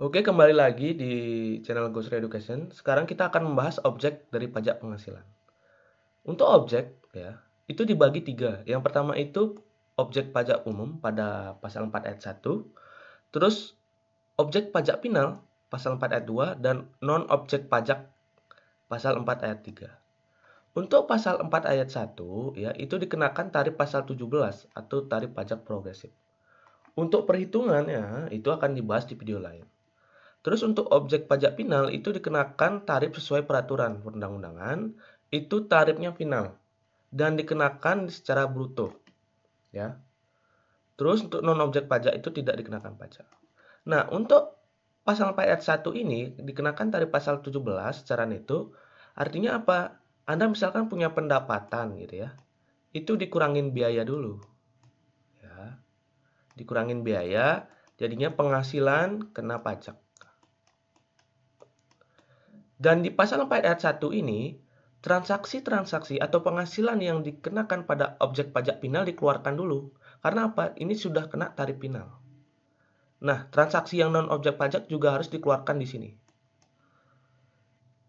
Oke, kembali lagi di channel Ghost Education. Sekarang kita akan membahas objek dari pajak penghasilan. Untuk objek, ya, itu dibagi tiga. Yang pertama itu objek pajak umum pada pasal 4 ayat 1, terus objek pajak final pasal 4 ayat 2, dan non-objek pajak pasal 4 ayat 3. Untuk pasal 4 ayat 1, ya, itu dikenakan tarif pasal 17 atau tarif pajak progresif. Untuk perhitungannya, itu akan dibahas di video lain. Terus untuk objek pajak final itu dikenakan tarif sesuai peraturan perundang-undangan, itu tarifnya final dan dikenakan secara bruto, ya. Terus untuk non objek pajak itu tidak dikenakan pajak. Nah, untuk pasal 4 ayat 1 ini dikenakan tarif pasal 17 secara neto. Artinya apa? Anda misalkan punya pendapatan gitu ya. Itu dikurangin biaya dulu, ya. Dikurangin biaya, jadinya penghasilan kena pajak. Dan di pasal 4 ayat 1 ini, transaksi-transaksi atau penghasilan yang dikenakan pada objek pajak final dikeluarkan dulu. Karena apa? Ini sudah kena tarif final. Nah, transaksi yang non-objek pajak juga harus dikeluarkan di sini.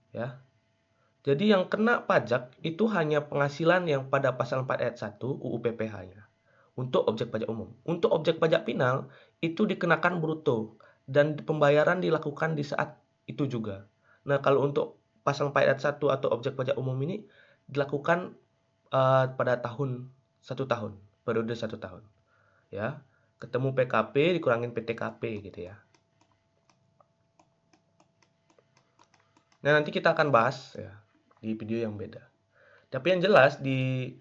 Ya. Jadi yang kena pajak itu hanya penghasilan yang pada pasal 4 ayat 1 UU PPh-nya. Untuk objek pajak umum. Untuk objek pajak final, itu dikenakan bruto. Dan pembayaran dilakukan di saat itu juga. Nah, kalau untuk pasal 4 ayat 1 atau objek pajak umum ini dilakukan pada satu tahun, periode 1 tahun. Ya, ketemu PKP dikurangin PTKP gitu ya. Nah, nanti kita akan bahas ya di video yang beda. Tapi yang jelas di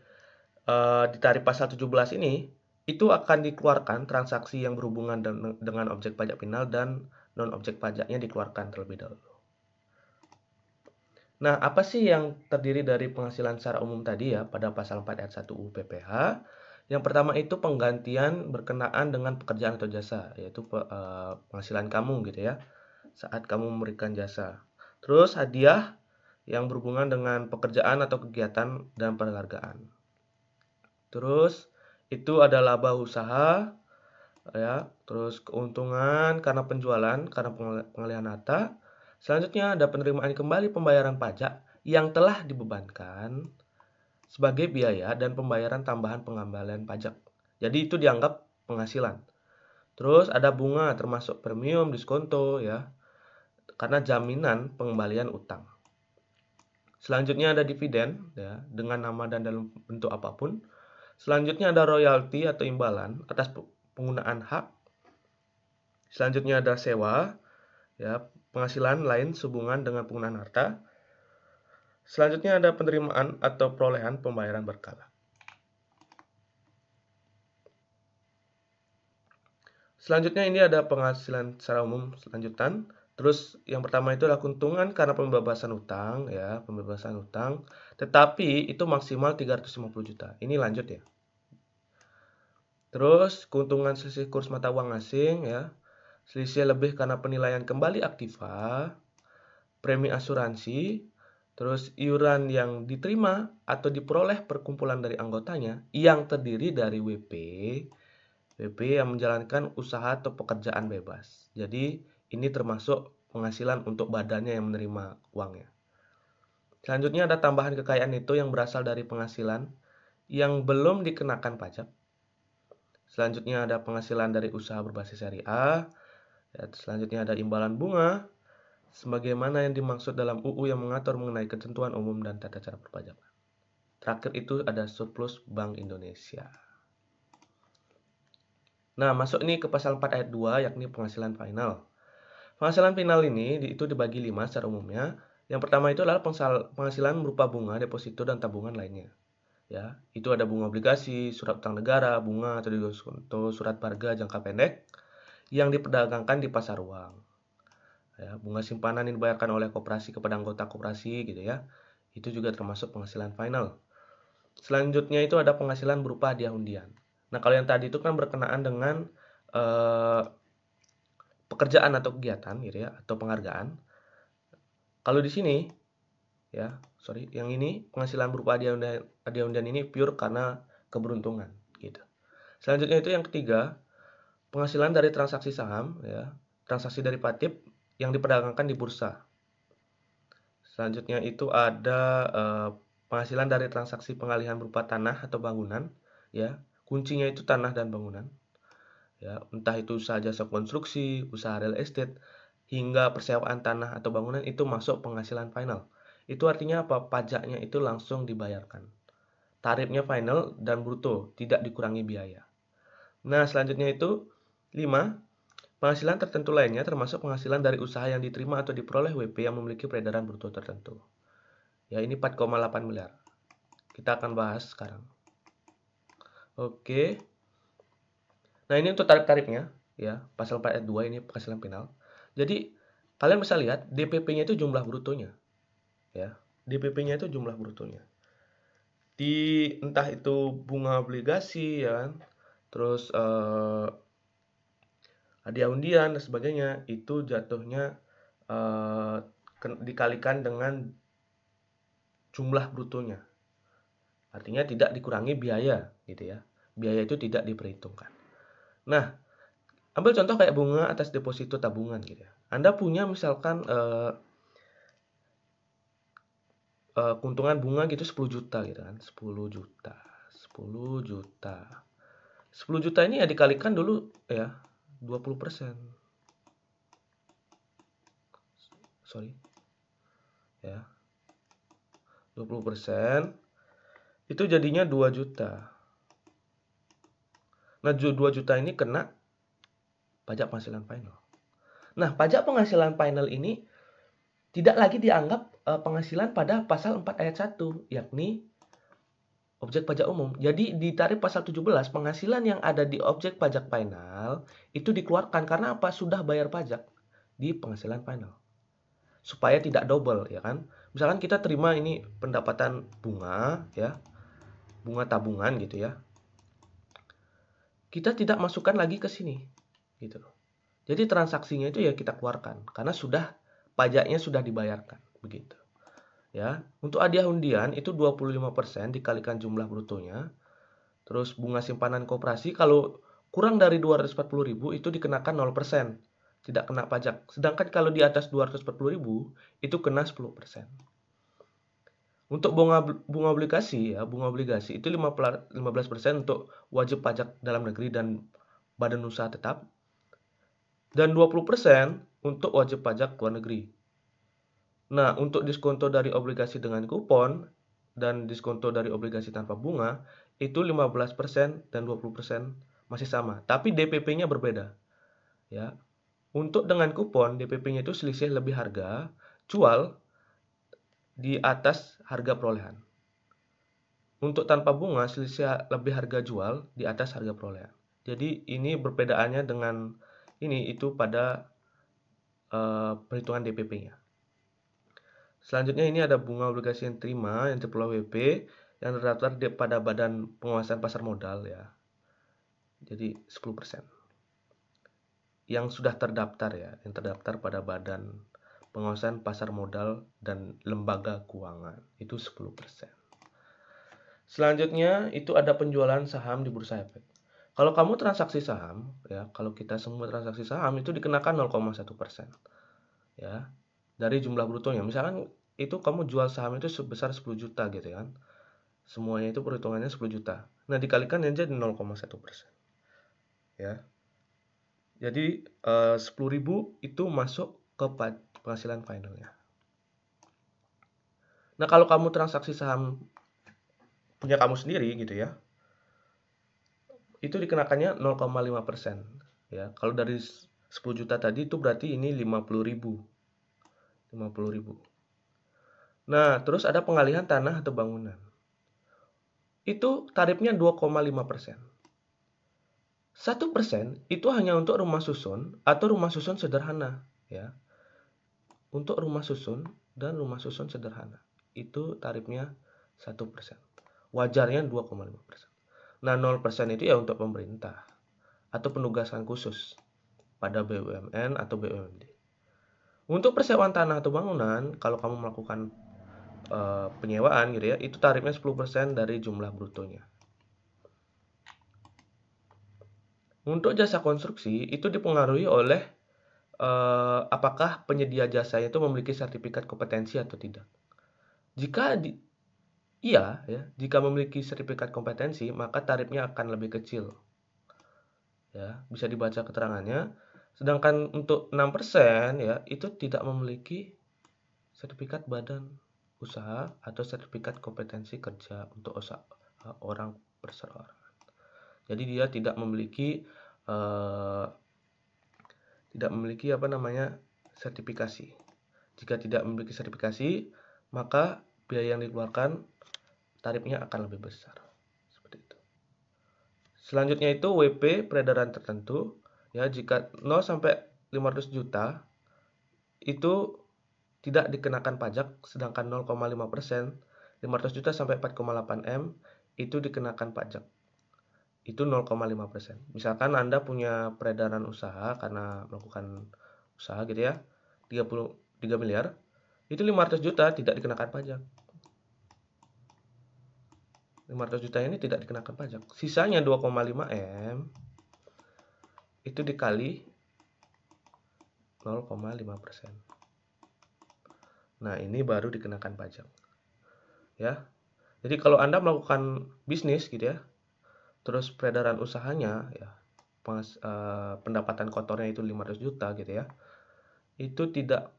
tarif pasal 17 ini itu akan dikeluarkan transaksi yang berhubungan dengan objek pajak final dan non objek pajaknya dikeluarkan terlebih dahulu. Nah, apa sih yang terdiri dari penghasilan secara umum tadi ya pada pasal 4 ayat 1 UU PPh? Yang pertama itu penggantian berkenaan dengan pekerjaan atau jasa, yaitu penghasilan kamu gitu ya, saat kamu memberikan jasa. Terus hadiah yang berhubungan dengan pekerjaan atau kegiatan dan penghargaan. Terus itu ada laba usaha, ya, terus keuntungan karena penjualan, karena pengalihan harta. Selanjutnya ada penerimaan kembali pembayaran pajak yang telah dibebankan sebagai biaya dan pembayaran tambahan pengembalian pajak. Jadi itu dianggap penghasilan. Terus ada bunga termasuk premium, diskonto ya, karena jaminan pengembalian utang. Selanjutnya ada dividen ya, dengan nama dan dalam bentuk apapun. Selanjutnya ada royalti atau imbalan atas penggunaan hak. Selanjutnya ada sewa, ya, penghasilan lain sehubungan dengan penggunaan harta. Selanjutnya ada penerimaan atau perolehan pembayaran berkala. Selanjutnya ini ada penghasilan secara umum selanjutan. Terus yang pertama itu adalah keuntungan karena pembebasan utang, ya, pembebasan utang. Tetapi itu maksimal 350 juta. Ini lanjut ya. Terus keuntungan selisih kurs mata uang asing, ya. Selisih lebih karena penilaian kembali aktiva, premi asuransi, terus iuran yang diterima atau diperoleh perkumpulan dari anggotanya yang terdiri dari WP yang menjalankan usaha atau pekerjaan bebas. Jadi ini termasuk penghasilan untuk badannya yang menerima uangnya. Selanjutnya ada tambahan kekayaan itu yang berasal dari penghasilan yang belum dikenakan pajak. Selanjutnya ada penghasilan dari usaha berbasis syariah. Selanjutnya ada imbalan bunga, sebagaimana yang dimaksud dalam UU yang mengatur mengenai ketentuan umum dan tata cara perpajakan. Terakhir itu ada surplus Bank Indonesia. Nah, masuk ini ke pasal 4 ayat 2, yakni penghasilan final. Penghasilan final ini itu dibagi 5 secara umumnya. Yang pertama itu adalah penghasilan berupa bunga, deposito, dan tabungan lainnya. Ya, itu ada bunga obligasi, surat utang negara, bunga atau diskonto, surat harga jangka pendek yang diperdagangkan di pasar uang. Ya, bunga simpanan yang dibayarkan oleh koperasi kepada anggota koperasi gitu ya. Itu juga termasuk penghasilan final. Selanjutnya itu ada penghasilan berupa hadiah undian. Nah, kalau yang tadi itu kan berkenaan dengan pekerjaan atau kegiatan gitu ya, atau penghargaan. Kalau di sini ya, yang ini penghasilan berupa hadiah undian ini pure karena keberuntungan gitu. Selanjutnya itu yang ketiga, penghasilan dari transaksi saham ya. transaksi derivatif yang diperdagangkan di bursa. Selanjutnya itu ada penghasilan dari transaksi pengalihan berupa tanah atau bangunan, ya. Kuncinya itu tanah dan bangunan, ya. Entah itu usaha jasa konstruksi, usaha real estate, hingga persewaan tanah atau bangunan itu masuk penghasilan final. Itu artinya apa? Pajaknya itu langsung dibayarkan. Tarifnya final dan bruto, tidak dikurangi biaya. Nah, selanjutnya itu 5. Penghasilan tertentu lainnya termasuk penghasilan dari usaha yang diterima atau diperoleh WP yang memiliki peredaran bruto tertentu. Ya, ini 4,8 miliar. Kita akan bahas sekarang. Oke. Nah, ini untuk tarif-tarifnya, ya. Pasal 4 ayat 2 ini penghasilan final. Jadi, kalian bisa lihat DPP-nya itu jumlah brutonya, ya. DPP-nya itu jumlah brutonya. Di entah itu bunga obligasi, ya kan. Terus hadiah undian dan sebagainya, itu jatuhnya dikalikan dengan jumlah brutonya. Artinya tidak dikurangi biaya, gitu ya. Biaya itu tidak diperhitungkan. Nah, ambil contoh kayak bunga atas deposito tabungan gitu ya. Anda punya misalkan keuntungan bunga gitu 10 juta gitu kan. 10 juta. 10 juta. 10 juta ini ya dikalikan dulu ya 20%. Sorry. Ya. 20% itu jadinya 2 juta. Nah, 2 juta ini kena pajak penghasilan final. Nah, pajak penghasilan final ini tidak lagi dianggap penghasilan pada pasal 4 ayat 1, yakni objek pajak umum. Jadi di tarif pasal 17, penghasilan yang ada di objek pajak final itu dikeluarkan karena apa? Sudah bayar pajak di penghasilan final. Supaya tidak double, ya kan? Misalkan kita terima ini pendapatan bunga, ya. Bunga tabungan gitu ya. Kita tidak masukkan lagi ke sini, gitu. Jadi transaksinya itu ya kita keluarkan karena pajaknya sudah dibayarkan, begitu. Ya, untuk hadiah undian itu 25% dikalikan jumlah brutonya. Terus bunga simpanan koperasi kalau kurang dari 240.000 itu dikenakan 0%, tidak kena pajak. Sedangkan kalau di atas 240.000 itu kena 10%. Untuk bunga obligasi ya, bunga obligasi itu 15% untuk wajib pajak dalam negeri dan badan usaha tetap dan 20% untuk wajib pajak luar negeri. Nah, untuk diskonto dari obligasi dengan kupon dan diskonto dari obligasi tanpa bunga itu 15% dan 20% masih sama, tapi DPP-nya berbeda. Ya. Untuk dengan kupon, DPP-nya itu selisih lebih harga jual di atas harga perolehan. Untuk tanpa bunga, selisih lebih harga jual di atas harga perolehan. Jadi ini perbedaannya dengan ini itu pada perhitungan DPP-nya. Selanjutnya ini ada bunga obligasi yang terima yang terperoleh WP yang terdaftar pada Badan Penguasaan Pasar Modal ya. Jadi 10%. Yang sudah terdaftar ya, yang terdaftar pada Badan Penguasaan Pasar Modal dan Lembaga Keuangan. Itu 10%. Selanjutnya itu ada penjualan saham di Bursa Efek. Kalau kamu transaksi saham, ya, kalau kita semua transaksi saham itu dikenakan 0,1%. Ya, dari jumlah brutonya. Misalkan itu kamu jual saham itu sebesar 10 juta gitu kan. Semuanya itu perhitungannya 10 juta. Nah, dikalikan aja 0,1%. Ya. Jadi 10.000 itu masuk ke penghasilan finalnya. Nah, kalau kamu transaksi saham punya kamu sendiri gitu ya, itu dikenakannya 0,5%. Ya, kalau dari 10 juta tadi itu berarti ini 50.000. 50.000. Nah, terus ada pengalihan tanah atau bangunan. Itu tarifnya 2,5%. 1% itu hanya untuk rumah susun atau rumah susun sederhana, ya. Untuk rumah susun dan rumah susun sederhana. Itu tarifnya 1%. Wajarnya 2,5%. Nah, 0% itu ya untuk pemerintah atau penugasan khusus pada BUMN atau BUMD. Untuk persewaan tanah atau bangunan, kalau kamu melakukan penyewaan gitu ya, itu tarifnya 10% dari jumlah brutonya. Untuk jasa konstruksi itu dipengaruhi oleh apakah penyedia jasanya itu memiliki sertifikat kompetensi atau tidak. Jika iya, ya, jika memiliki sertifikat kompetensi, maka tarifnya akan lebih kecil. Ya, bisa dibaca keterangannya. Sedangkan untuk 6% ya, itu tidak memiliki sertifikat badan usaha atau sertifikat kompetensi kerja untuk usaha orang perserorangan. Jadi dia tidak memiliki sertifikasi. Jika tidak memiliki sertifikasi, maka biaya yang dikeluarkan tarifnya akan lebih besar. Seperti itu. Selanjutnya itu WP peredaran tertentu, ya, jika 0 sampai 500 juta itu tidak dikenakan pajak, sedangkan 0,5%, 500 juta sampai 4,8 M itu dikenakan pajak. Itu 0,5%. Misalkan Anda punya peredaran usaha karena melakukan usaha gitu ya, 33 miliar, itu 500 juta tidak dikenakan pajak. 500 juta ini tidak dikenakan pajak. Sisanya 2,5 M itu dikali 0,5%. Nah, ini baru dikenakan pajak. Ya. Jadi kalau Anda melakukan bisnis gitu ya, terus peredaran usahanya ya, pendapatan kotornya itu 500 juta gitu ya, itu tidak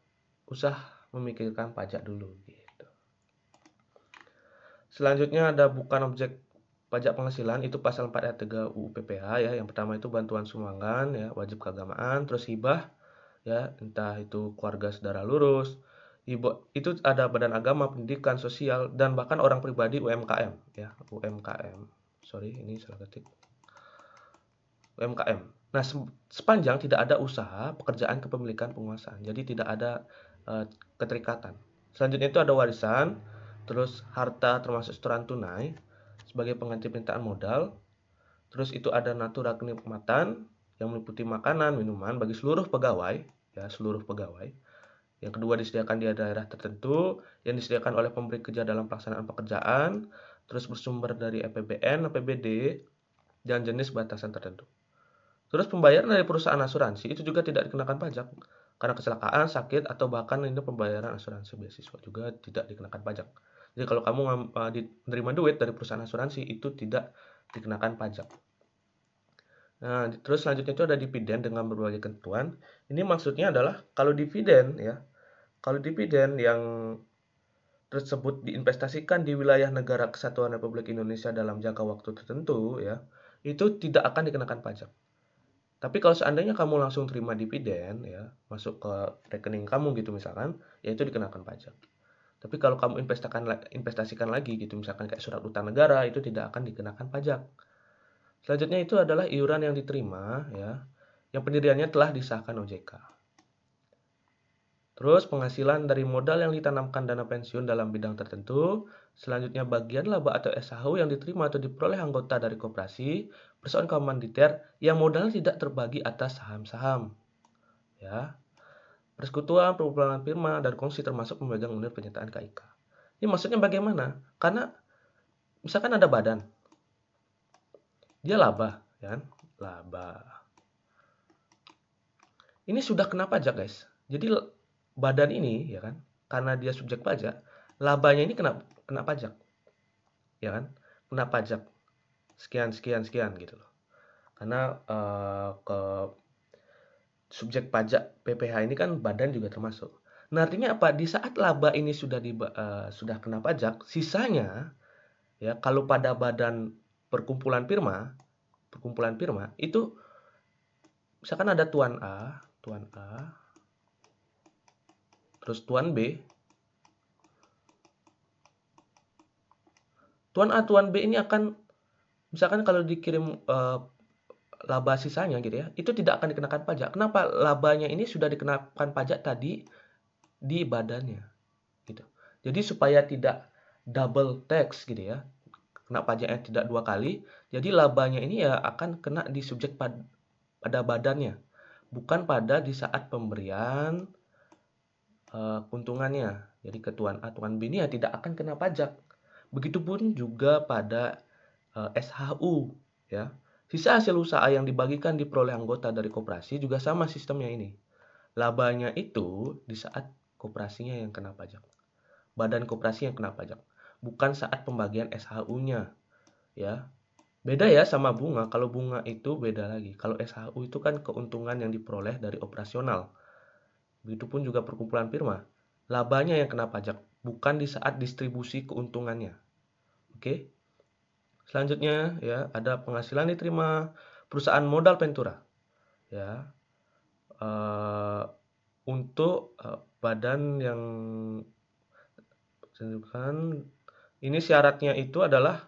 usah memikirkan pajak dulu gitu. Selanjutnya ada bukan objek pajak penghasilan, itu pasal 4 ayat 3 UU PPH ya. Yang pertama itu bantuan sumbangan ya, wajib keagamaan, terus hibah ya, entah itu keluarga saudara lurus, itu ada badan agama, pendidikan, sosial, dan bahkan orang pribadi UMKM ya, UMKM. Sorry, ini salah ketik. UMKM. Nah, sepanjang tidak ada usaha, pekerjaan, kepemilikan, penguasaan. Jadi tidak ada keterikatan. Selanjutnya itu ada warisan, terus harta termasuk setoran tunai sebagai pengganti permintaan modal. Terus itu ada natura kenikmatan yang meliputi makanan, minuman bagi seluruh pegawai, ya, seluruh pegawai. Yang kedua disediakan di daerah tertentu, yang disediakan oleh pemberi kerja dalam pelaksanaan pekerjaan, terus bersumber dari APBN, APBD, dan jenis batasan tertentu. Terus pembayaran dari perusahaan asuransi itu juga tidak dikenakan pajak, karena kecelakaan, sakit, atau bahkan ini pembayaran asuransi beasiswa juga tidak dikenakan pajak. Jadi kalau kamu menerima duit dari perusahaan asuransi itu tidak dikenakan pajak. Nah, terus selanjutnya itu ada dividen dengan berbagai ketentuan. Ini maksudnya adalah kalau dividen yang tersebut diinvestasikan di wilayah negara kesatuan Republik Indonesia dalam jangka waktu tertentu ya, itu tidak akan dikenakan pajak. Tapi kalau seandainya kamu langsung terima dividen ya, masuk ke rekening kamu gitu misalkan, ya itu dikenakan pajak. Tapi kalau kamu investasikan lagi gitu, misalkan kayak surat utang negara, itu tidak akan dikenakan pajak. Selanjutnya itu adalah iuran yang diterima ya, yang pendiriannya telah disahkan OJK. Terus penghasilan dari modal yang ditanamkan dana pensiun dalam bidang tertentu. Selanjutnya bagian laba atau SHU yang diterima atau diperoleh anggota dari koperasi, perusahaan komanditer yang modalnya tidak terbagi atas saham-saham. Ya. Persekutuan, perkumpulan firma, dan kongsi termasuk pemegang unit penyertaan KIK. Ini maksudnya bagaimana? Karena misalkan ada badan, dia laba, ya kan? Laba. Ini sudah kena pajak, guys. Jadi badan ini, ya kan? Karena dia subjek pajak, labanya ini kena pajak, ya kan? Kena pajak sekian gitu loh. Karena ke subjek pajak PPH ini kan badan juga termasuk. Nah, artinya apa? Di saat laba ini sudah kena pajak, sisanya ya kalau pada badan perkumpulan firma itu misalkan ada tuan A, terus tuan B. Tuan A, tuan B ini akan misalkan kalau dikirim laba sisanya gitu ya, itu tidak akan dikenakan pajak. Kenapa? Labanya ini sudah dikenakan pajak tadi di badannya gitu. Jadi supaya tidak double tax gitu ya, kena pajaknya tidak dua kali, jadi labanya ini ya akan kena di subjek pada badannya, bukan pada di saat pemberian keuntungannya. Jadi ke tuan A, tuan B ini ya tidak akan kena pajak. Begitupun juga pada SHU ya. Sisa hasil usaha yang dibagikan diperoleh anggota dari koperasi juga sama sistemnya ini. Labanya itu di saat koperasinya yang kena pajak. Badan koperasi yang kena pajak. Bukan saat pembagian SHU-nya, ya. Beda ya sama bunga. Kalau bunga itu beda lagi. Kalau SHU itu kan keuntungan yang diperoleh dari operasional. Begitupun juga perkumpulan firma. Labanya yang kena pajak, bukan di saat distribusi keuntungannya. Oke? Selanjutnya ya, ada penghasilan diterima perusahaan modal Ventura. Ya. eh, untuk badan yang ini syaratnya itu adalah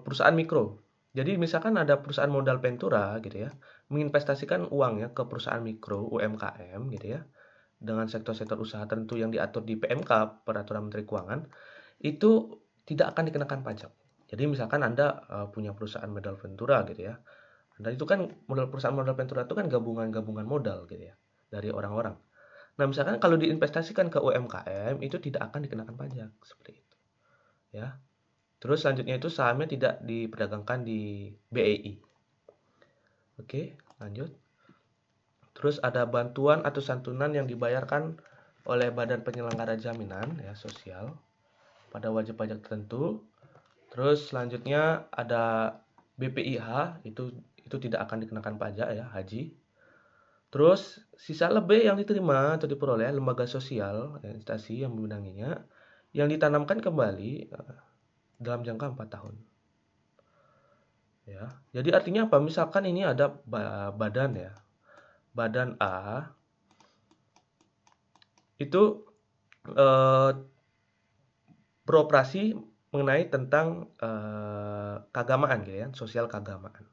perusahaan mikro. Jadi misalkan ada perusahaan modal Ventura gitu ya, menginvestasikan uangnya ke perusahaan mikro UMKM gitu ya, dengan sektor-sektor usaha tertentu yang diatur di PMK Peraturan Menteri Keuangan, itu tidak akan dikenakan pajak. Jadi misalkan Anda punya perusahaan modal Ventura gitu ya. Dan itu kan perusahaan modal Ventura itu kan gabungan-gabungan modal gitu ya dari orang-orang. Nah, misalkan kalau diinvestasikan ke UMKM itu tidak akan dikenakan pajak seperti itu, ya. Terus selanjutnya itu sahamnya tidak diperdagangkan di BEI. Oke, lanjut. Terus ada bantuan atau santunan yang dibayarkan oleh Badan Penyelenggara Jaminan ya sosial pada wajib pajak tertentu. Terus selanjutnya ada BPIH itu tidak akan dikenakan pajak ya, haji. Terus sisa lebih yang diterima atau diperoleh lembaga sosial, instansi yang membidanginya, yang ditanamkan kembali dalam jangka 4 tahun. Ya, jadi artinya apa? Misalkan ini ada badan ya, badan A itu eh, beroperasi mengenai tentang keagamaan gitu ya, sosial keagamaan.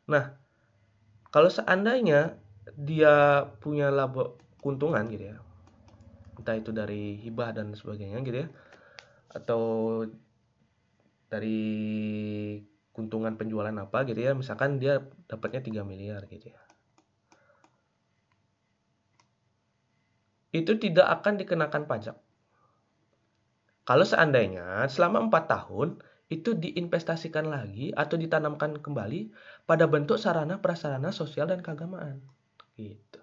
Nah, kalau seandainya dia punya laba keuntungan gitu ya, entah itu dari hibah dan sebagainya gitu ya, atau dari keuntungan penjualan apa gitu ya, misalkan dia dapatnya 3 miliar gitu ya. Itu tidak akan dikenakan pajak. Kalau seandainya selama 4 tahun itu diinvestasikan lagi atau ditanamkan kembali pada bentuk sarana prasarana sosial dan keagamaan. Gitu.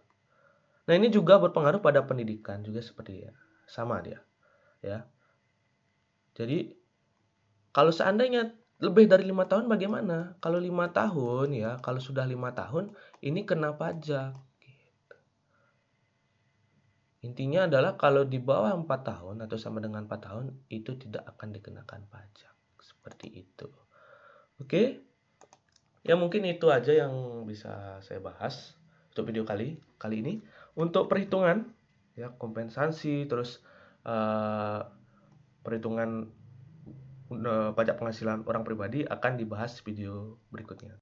Nah, ini juga berpengaruh pada pendidikan juga seperti ya. Sama dia, ya. Jadi kalau seandainya lebih dari 5 tahun bagaimana? Kalau 5 tahun ya, kalau sudah 5 tahun ini kena pajak. Intinya adalah kalau di bawah 4 tahun atau sama dengan 4 tahun itu tidak akan dikenakan pajak. Seperti itu. Oke, ya mungkin itu aja yang bisa saya bahas untuk video kali ini. Untuk perhitungan ya kompensasi terus eh, perhitungan pajak penghasilan orang pribadi akan dibahas video berikutnya.